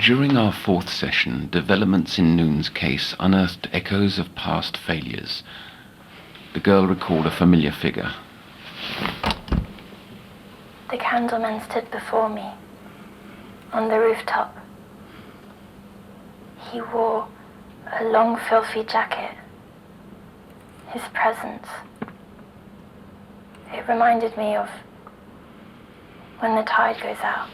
During our fourth session, developments in Noon's case unearthed echoes of past failures. The girl recalled a familiar figure. The candleman stood before me, on the rooftop. He wore a long, filthy jacket. His presence, it reminded me of when the tide goes out.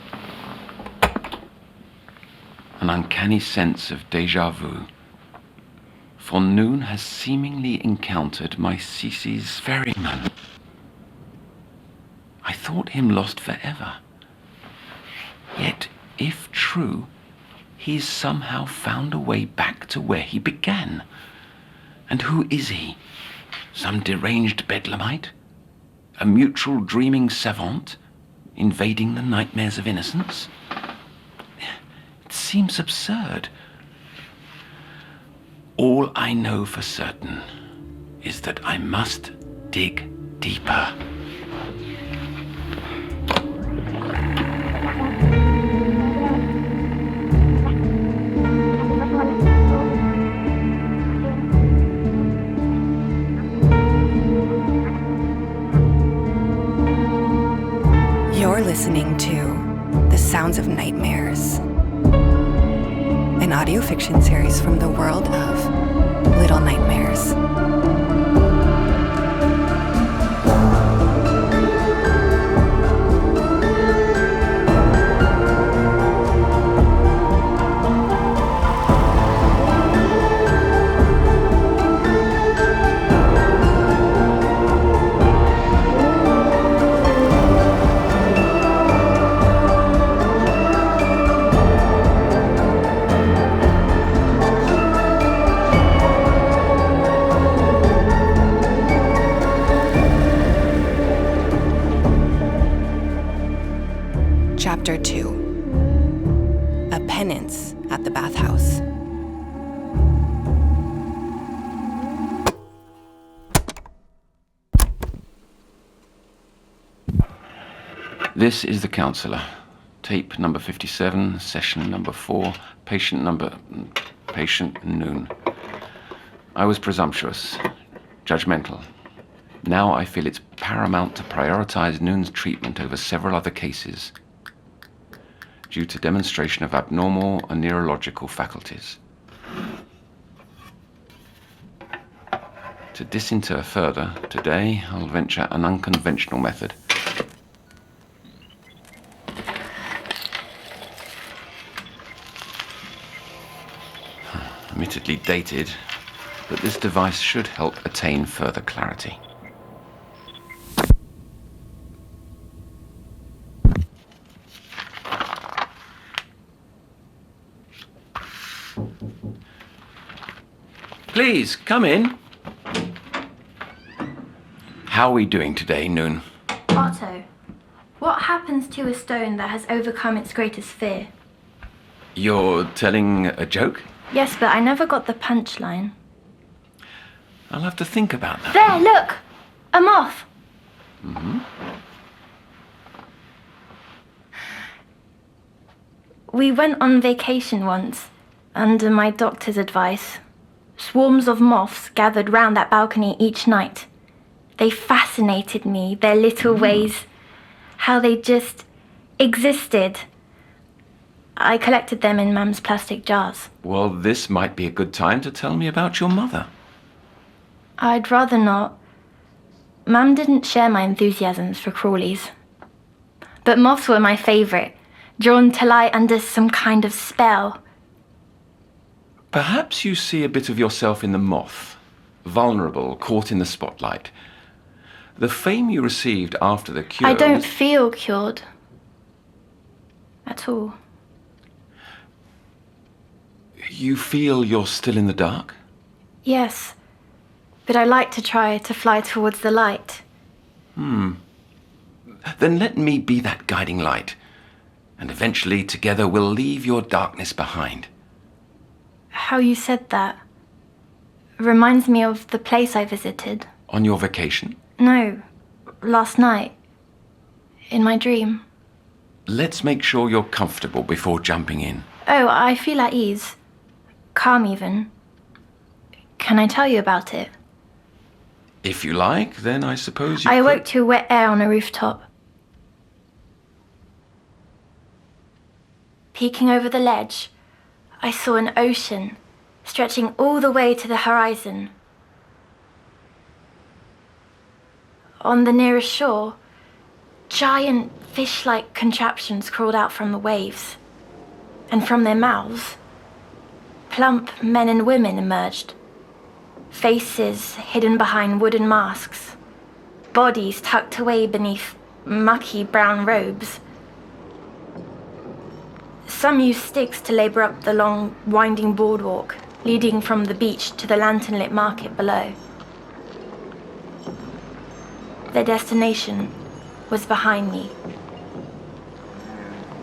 An uncanny sense of déjà vu. For Noon has seemingly encountered my Cece's ferryman. I thought him lost forever. Yet, if true, he's somehow found a way back to where he began. And who is he? Some deranged bedlamite? A mutual dreaming savant? Invading the nightmares of innocence? It seems absurd. All I know for certain is that I must dig deeper. You're listening to The Sounds of Nightmares, an audio fiction series from the world of Little Nightmares. Chapter 2. A Penance at the Bathhouse. This is the counselor. Tape number 57, session number 4, patient Noon. I was presumptuous, judgmental. Now I feel it's paramount to prioritize Noon's treatment over several other cases due to demonstration of abnormal and neurological faculties. To disinter further, today I'll venture an unconventional method. Admittedly dated, but this device should help attain further clarity. Please, come in. How are we doing today, Noon? Otto, what happens to a stone that has overcome its greatest fear? You're telling a joke? Yes, but I never got the punchline. I'll have to think about that. There, look! A moth! Mm-hmm. We went on vacation once, under my doctor's advice. Swarms of moths gathered round that balcony each night. They fascinated me, their little ways, how they just existed. I collected them in Mum's plastic jars. Well, this might be a good time to tell me about your mother. I'd rather not. Mum didn't share my enthusiasms for crawlies. But moths were my favourite, drawn to lie under some kind of spell. Perhaps you see a bit of yourself in the moth, vulnerable, caught in the spotlight. The fame you received after the cure... I don't feel cured. At all. You feel you're still in the dark? Yes, but I like to try to fly towards the light. Then let me be that guiding light, and eventually together we'll leave your darkness behind. How you said that reminds me of the place I visited. On your vacation? No, last night, in my dream. Let's make sure you're comfortable before jumping in. Oh, I feel at ease. Calm, even. Can I tell you about it? If you like, then I suppose you I could... awoke to wet air on a rooftop. Peeking over the ledge, I saw an ocean stretching all the way to the horizon. On the nearest shore, giant fish-like contraptions crawled out from the waves, and from their mouths, plump men and women emerged, faces hidden behind wooden masks, bodies tucked away beneath mucky brown robes. Some used sticks to labor up the long, winding boardwalk leading from the beach to the lantern-lit market below. Their destination was behind me.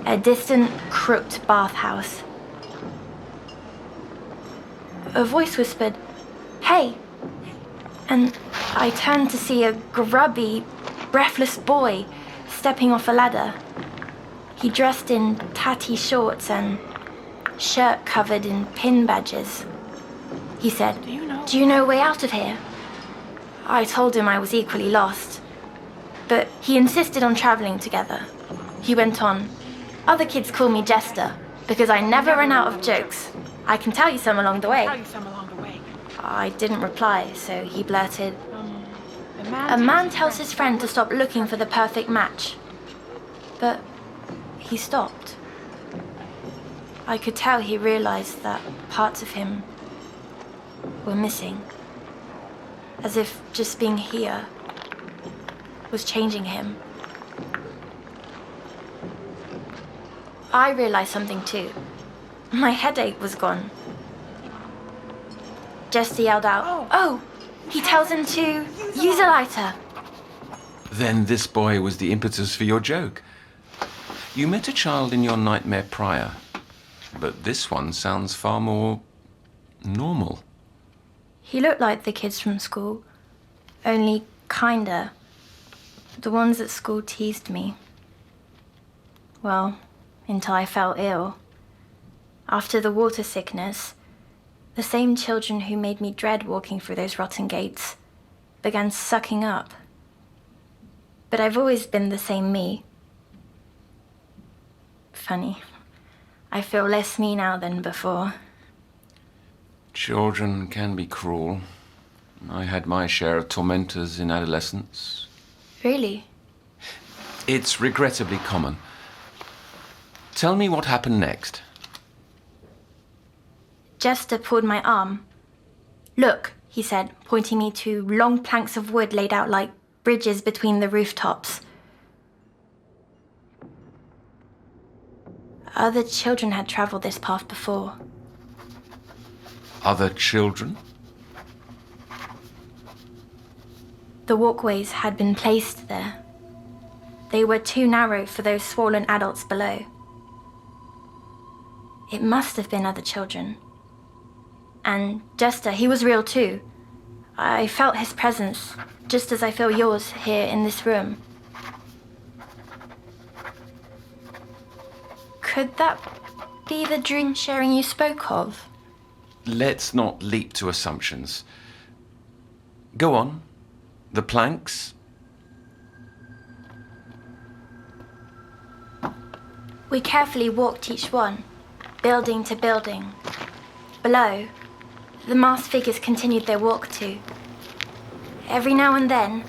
A distant, crooked bathhouse. A voice whispered, "Hey!" And I turned to see a grubby, breathless boy stepping off a ladder. He dressed in tatty shorts and shirt covered in pin badges. He said, Do you know a way out of here? I told him I was equally lost, but he insisted on traveling together. He went on, "Other kids call me Jester because I never run out of jokes. I can tell you some along the way." I didn't reply, so he blurted, "A man tells his friend to stop looking for the perfect match." But he stopped. I could tell he realized that parts of him were missing. As if just being here was changing him. I realized something too. My headache was gone. Jester yelled out, "Oh, he tells him to use a lighter." Then this boy was the impetus for your joke. You met a child in your nightmare prior, but this one sounds far more normal. He looked like the kids from school, only kinder. The ones at school teased me. Well, until I fell ill. After the water sickness, the same children who made me dread walking through those rotten gates began sucking up. But I've always been the same me. Funny. I feel less me now than before. Children can be cruel. I had my share of tormentors in adolescence. Really? It's regrettably common. Tell me what happened next. Jester pulled my arm. "Look," he said, pointing me to long planks of wood laid out like bridges between the rooftops. Other children had traveled this path before. Other children? The walkways had been placed there. They were too narrow for those swollen adults below. It must have been other children. And Jester, he was real too. I felt his presence, just as I feel yours here in this room. Could that be the dream sharing you spoke of? Let's not leap to assumptions. Go on. The planks? We carefully walked each one, building to building. Below, the masked figures continued their walk too. Every now and then,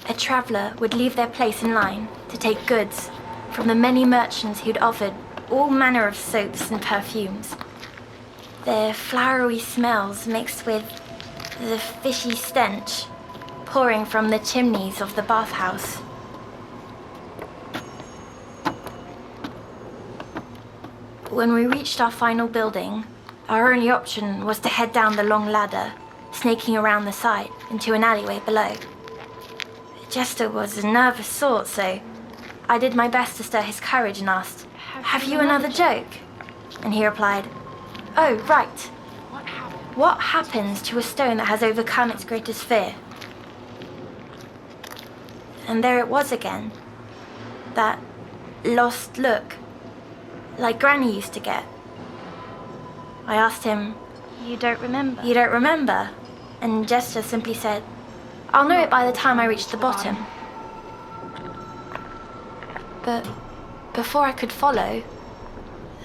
a traveller would leave their place in line to take goods from the many merchants who'd offered all manner of soaps and perfumes. Their flowery smells mixed with the fishy stench pouring from the chimneys of the bathhouse. When we reached our final building, our only option was to head down the long ladder, snaking around the side into an alleyway below. Jester was a nervous sort, so I did my best to stir his courage and asked, "Have you another joke?" And he replied, "Oh, right. What happens to a stone that has overcome its greatest fear?" And there it was again. That lost look, like Granny used to get I asked him, You don't remember? "You don't remember?" And Jester simply said, "I'll know it by the time I reach the bottom." But before I could follow,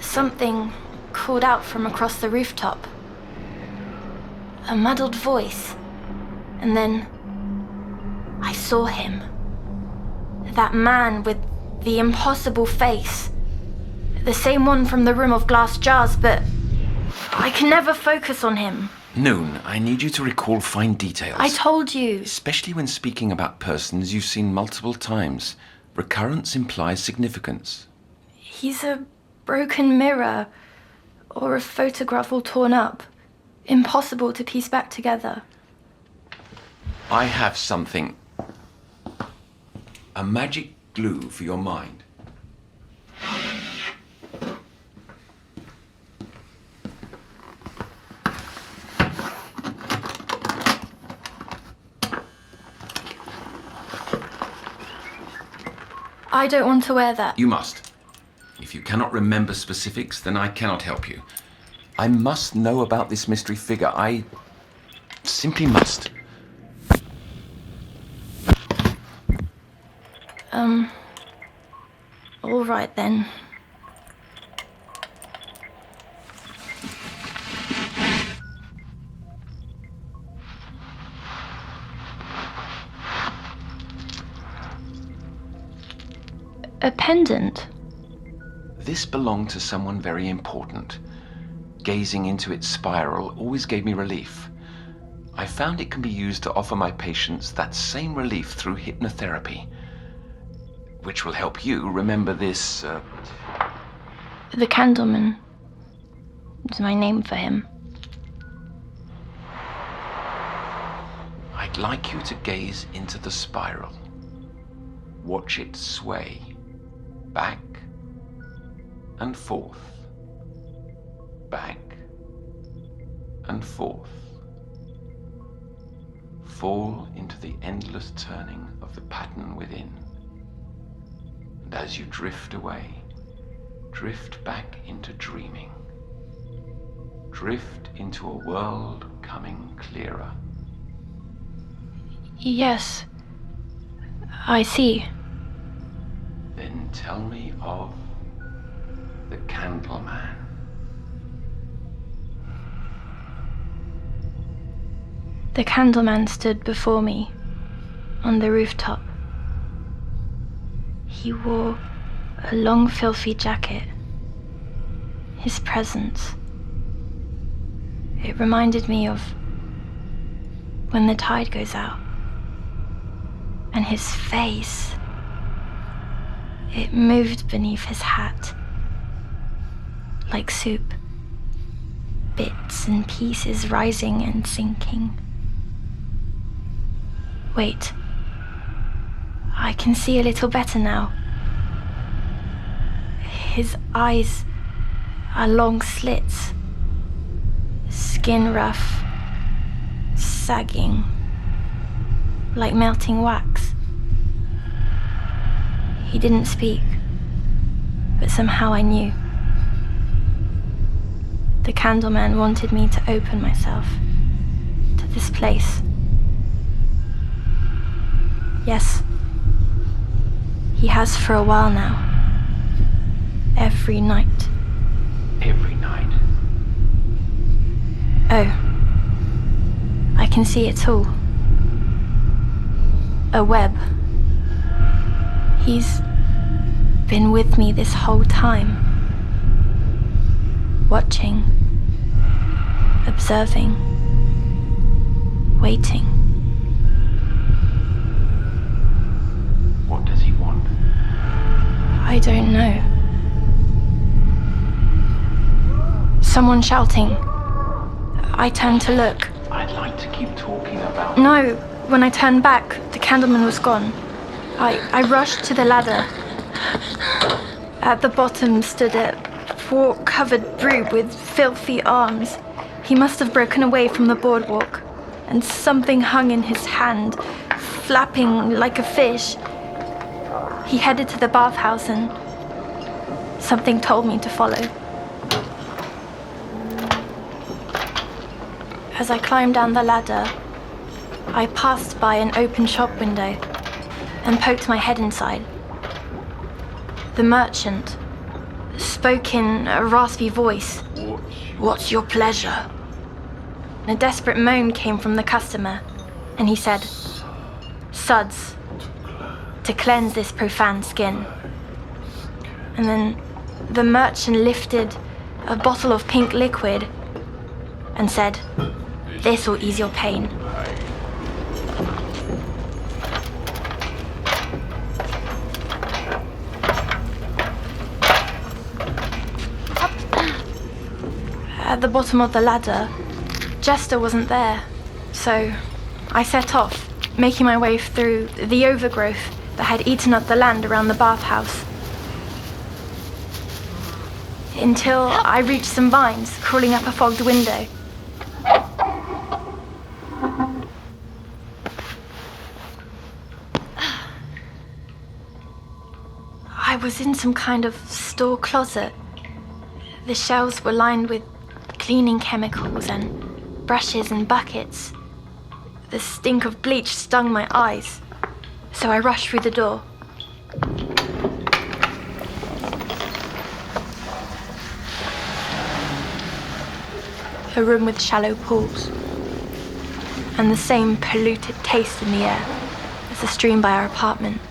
something called out from across the rooftop. A muddled voice. And then I saw him. That man with the impossible face. The same one from the room of glass jars, but I can never focus on him. Noon, I need you to recall fine details. I told you. Especially when speaking about persons you've seen multiple times. Recurrence implies significance. He's a broken mirror, or a photograph all torn up. Impossible to piece back together. I have something. A magic glue for your mind. I don't want to wear that. You must. If you cannot remember specifics, then I cannot help you. I must know about this mystery figure. I simply must. All right then. A pendant. This belonged to someone very important. Gazing into its spiral always gave me relief. I found it can be used to offer my patients that same relief through hypnotherapy, which will help you remember this, The Candleman is my name for him. I'd like you to gaze into the spiral. Watch it sway, back and forth, back and forth. Fall into the endless turning of the pattern within. And as you drift away, drift back into dreaming. Drift into a world coming clearer. Yes, I see. Then tell me of the Candleman. The Candleman stood before me on the rooftop. He wore a long, filthy jacket. His presence, it reminded me of when the tide goes out. And his face, it moved beneath his hat, like soup, bits and pieces rising and sinking. Wait, I can see a little better now. His eyes are long slits, skin rough, sagging, like melting wax. He didn't speak, but somehow I knew. The Candleman wanted me to open myself to this place. Yes, he has for a while now. Every night. Every night. Oh, I can see it all. A web. He's been with me this whole time. Watching. Observing. Waiting. What does he want? I don't know. Someone shouting. I turned to look. I'd like to keep talking about... No, when I turned back, the Candleman was gone. I rushed to the ladder. At the bottom stood a poor-covered brute with filthy arms. He must have broken away from the boardwalk, and something hung in his hand, flapping like a fish. He headed to the bathhouse and something told me to follow. As I climbed down the ladder, I passed by an open shop window and poked my head inside. The merchant spoke in a raspy voice. "What's your pleasure?" A desperate moan came from the customer, and he said, "Suds, to cleanse this profane skin." And then the merchant lifted a bottle of pink liquid and said, "This'll ease your pain." At the bottom of the ladder, Jester wasn't there, so I set off, making my way through the overgrowth that had eaten up the land around the bathhouse, until I reached some vines crawling up a fogged window. I was in some kind of store closet. The shelves were lined with cleaning chemicals and brushes and buckets. The stink of bleach stung my eyes, so I rushed through the door. A room with shallow pools, and the same polluted taste in the air as the stream by our apartment.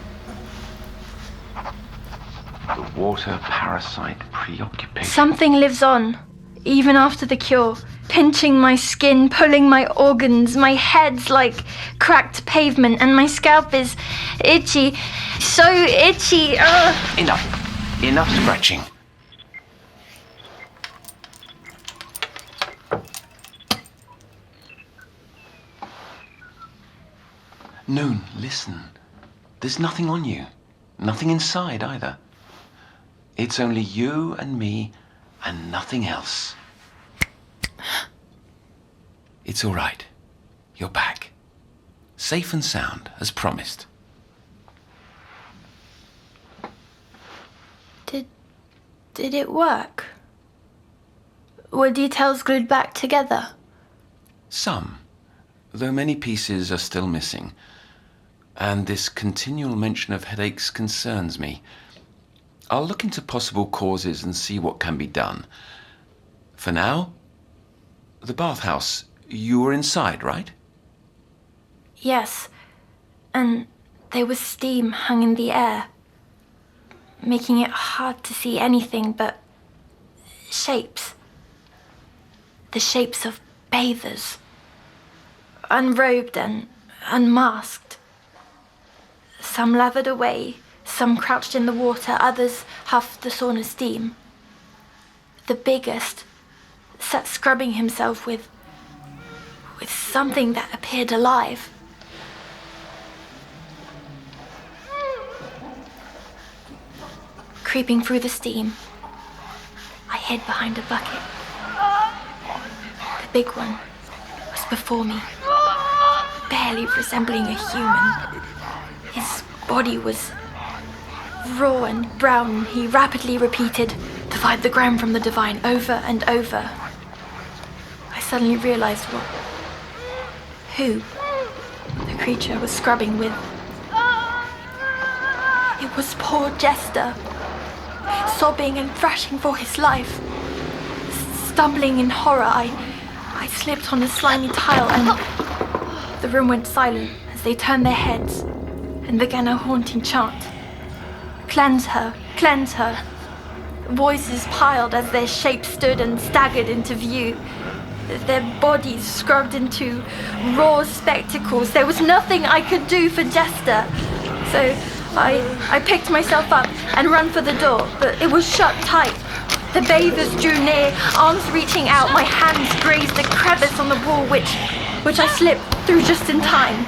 The water parasite preoccupation. Something lives on, even after the cure, pinching my skin, pulling my organs. My head's like cracked pavement, and my scalp is itchy, so itchy. Ugh. Enough scratching. Noon, listen. There's nothing on you. Nothing inside either. It's only you and me and nothing else. It's all right. You're back. Safe and sound, as promised. Did it work? Were details glued back together? Some, though many pieces are still missing. And this continual mention of headaches concerns me. I'll look into possible causes and see what can be done. For now, the bathhouse. You were inside, right? Yes, and there was steam hung in the air, making it hard to see anything but shapes. The shapes of bathers, unrobed and unmasked. Some lathered away, some crouched in the water, others huffed the sauna steam. The biggest sat scrubbing himself with something that appeared alive. Creeping through the steam, I hid behind a bucket. The big one was before me, barely resembling a human. His body was raw and brown. He rapidly repeated, "Divide the ground from the divine," over and over. I suddenly realized who the creature was scrubbing with. It was poor Jester, sobbing and thrashing for his life. Stumbling in horror, I slipped on a slimy tile, and the room went silent as they turned their heads and began a haunting chant. "Cleanse her, cleanse her." Voices piled as their shapes stood and staggered into view, their bodies scrubbed into raw spectacles. There was nothing I could do for Jester, so I picked myself up and ran for the door, but it was shut tight. The bathers drew near, arms reaching out. My hands grazed a crevice on the wall, which I slipped through just in time.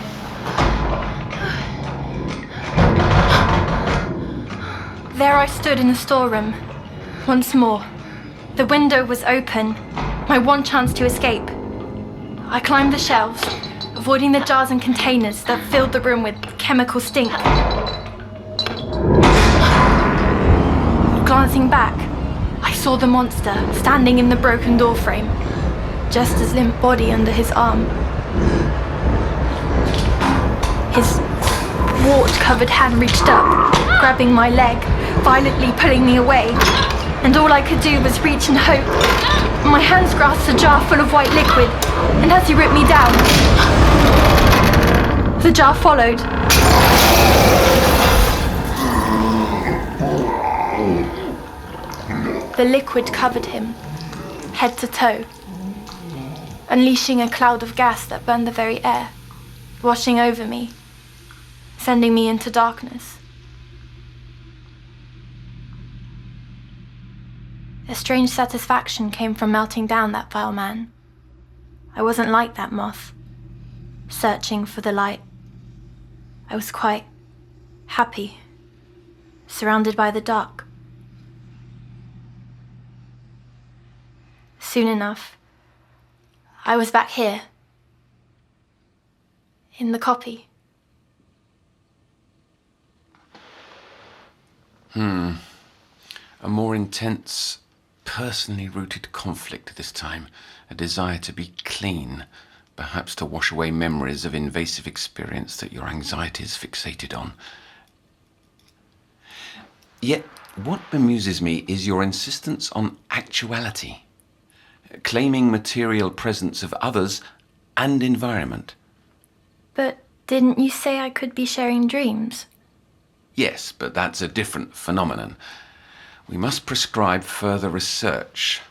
There I stood in the storeroom, once more. The window was open, my one chance to escape. I climbed the shelves, avoiding the jars and containers that filled the room with chemical stink. Glancing back, I saw the monster standing in the broken doorframe. Jester's limp body under his arm. His wart-covered hand reached up, grabbing my leg, violently pulling me away, and all I could do was reach and hope. My hands grasped a jar full of white liquid, and as he ripped me down, the jar followed. The liquid covered him, head to toe, unleashing a cloud of gas that burned the very air, washing over me, sending me into darkness. A strange satisfaction came from melting down that vile man. I wasn't like that moth, searching for the light. I was quite happy, surrounded by the dark. Soon enough, I was back here, in the copy. A more intense, personally rooted conflict this time. A desire to be clean, perhaps to wash away memories of invasive experience that your anxiety is fixated on. Yet, what bemuses me is your insistence on actuality, claiming material presence of others and environment. But didn't you say I could be sharing dreams? Yes, but that's a different phenomenon. We must prescribe further research.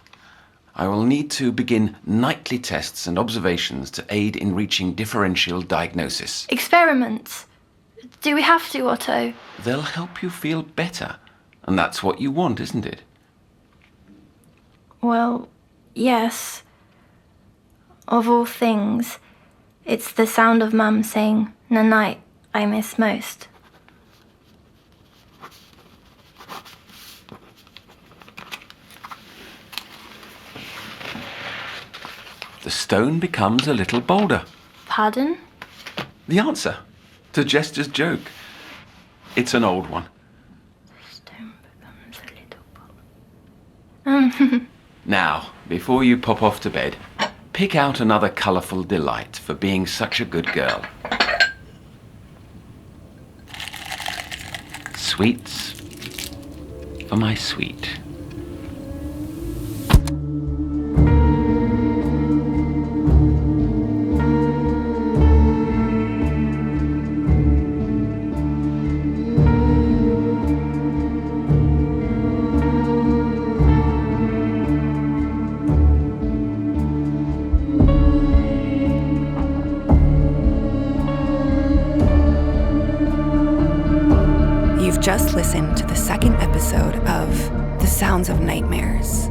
I will need to begin nightly tests and observations to aid in reaching differential diagnosis. Experiments? Do we have to, Otto? They'll help you feel better, and that's what you want, isn't it? Well, yes. Of all things, it's the sound of Mum saying, "Nanite," I miss most. The stone becomes a little bolder. Pardon? The answer to Jester's joke. It's an old one. Stone becomes a little bolder. Now, before you pop off to bed, pick out another colourful delight for being such a good girl. Sweets for my sweet. Just listened to the second episode of The Sounds of Nightmares.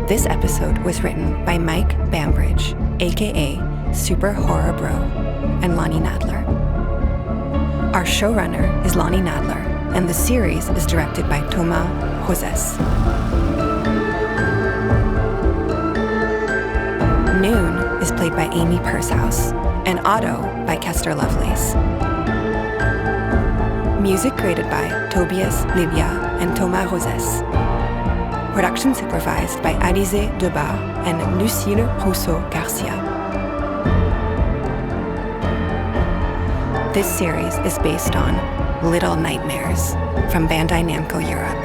This episode was written by Mike Bambridge, aka Super Horror Bro, and Lonnie Nadler. Our showrunner is Lonnie Nadler, and the series is directed by Thomas Joses. Noon is played by Amy Purshouse, and Otto by Kester Lovelace. Music created by Tobias Libya and Thomas Joses. Production supervised by Alizé Debar and Lucille Rousseau-Garcia. This series is based on Little Nightmares from Bandai Namco Europe.